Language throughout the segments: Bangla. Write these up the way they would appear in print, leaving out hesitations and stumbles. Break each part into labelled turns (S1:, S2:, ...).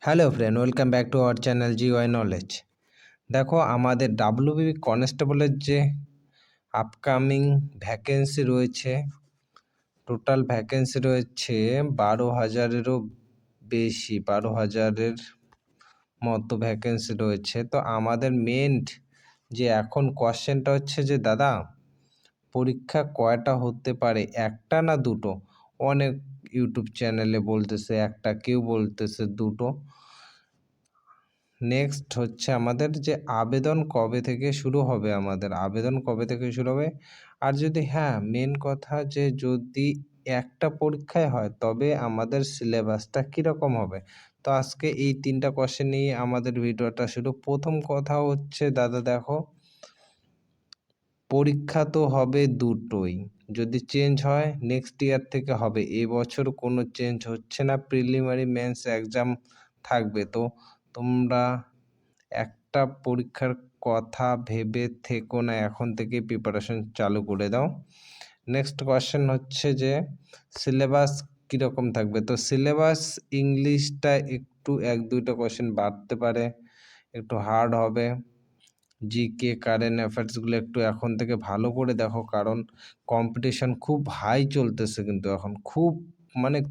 S1: Hello friend, welcome back to our channel GY knowledge. দেখো, আমাদের ডাব্লিউবিপি কনস্টেবলের যে আপকামিং ভ্যাকেন্সি রয়েছে, টোটাল ভ্যাকেন্সি রয়েছে 12,000-এরও বেশি, 12,000-এর মতো ভ্যাকেন্সি রয়েছে। তো আমাদের মেন যে এখন কোয়েশ্চেনটা হচ্ছে যে দাদা, পরীক্ষা কয়টা হতে পারে, একটা না দুটো? অনেক ইউটিউব চ্যানেলে বলতেছে একটা, কেউ বলতেছে দুটো। নেক্সট হচ্ছে আমাদের যে আবেদন কবে থেকে শুরু হবে, আর যদি মেন কথা যে যদি একটা পরীক্ষায় হয় তবে আমাদের সিলেবাসটা কীরকম হবে। তো আজকে এই 3টা কোয়েশ্চেন নিয়ে আমাদের ভিডিওটা শুরু। প্রথম কথা হচ্ছে দাদা, দেখো, পরীক্ষা তো হবে দুটোই। যদি চেঞ্জ হয় নেক্সট ইয়ার থেকে হবে, এবছর কোনো চেঞ্জ হচ্ছে না। প্রিলিমিনারি মেন্স এক্সাম থাকবে। তো তোমরা একটা পরীক্ষার কথা ভেবে থেকো না, এখন থেকে প্রিপারেশন চালু করে দাও। নেক্সট কোয়েশ্চেন হচ্ছে যে সিলেবাস কীরকম থাকবে। তো সিলেবাস ইংলিশটা একটু 1-2টা কোয়েশ্চেন বাড়তে পারে, একটু হার্ড হবে। জিকে কারেন্ট অ্যাফেয়ার্সগুলো একটু এখন থেকে ভালো করে দেখো, কারণ কম্পিটিশন খুব হাই চলতেছে, কিন্তু এখন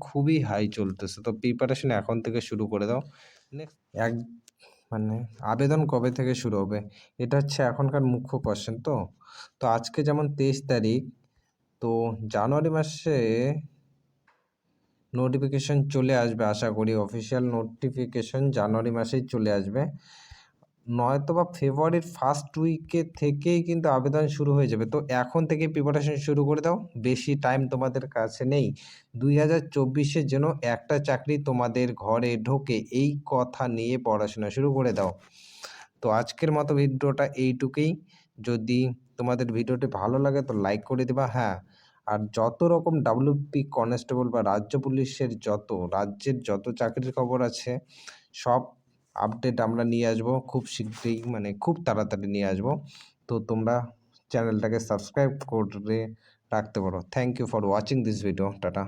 S1: খুবই হাই চলতেছে। তো প্রিপারেশন এখন থেকে শুরু করে দাও। নেক্সট আবেদন কবে থেকে শুরু হবে, এটা হচ্ছে এখনকার মুখ্য কোয়েশ্চেন। তো আজকে যেমন 23 তারিখ, তো জানুয়ারি মাসে নোটিফিকেশন চলে আসবে, আশা করি অফিসিয়াল নোটিফিকেশন জানুয়ারি মাসেই চলে আসবে, নয়তো বা ফেব্রুয়ারির ফার্স্ট উইকে থেকেই কিন্তু আবেদন শুরু হয়ে যাবে। তো এখন থেকে প্রিপারেশন শুরু করে দাও, বেশি টাইম তোমাদের কাছে নেই। 2024-এ যেন একটা চাকরি তোমাদের ঘরে ঢোকে, এই কথা নিয়ে পড়াশোনা শুরু করে দাও। তো আজকের মতো ভিডিওটা এইটুকুই। যদি তোমাদের ভিডিওটি ভালো লাগে তো লাইক করে দেবা। আর যত রকম ডাব্লিউপি কনস্টেবল বা রাজ্য পুলিশের রাজ্যের যত চাকরির খবর আছে, সব আপডেট আমরা নিয়ে আসবো খুব শীঘ্রই, খুব তাড়াতাড়ি নিয়ে আসবো। তো তোমরা চ্যানেলটাকে সাবস্ক্রাইব করে রাখতে পারো। Thank you for watching this video. Tata.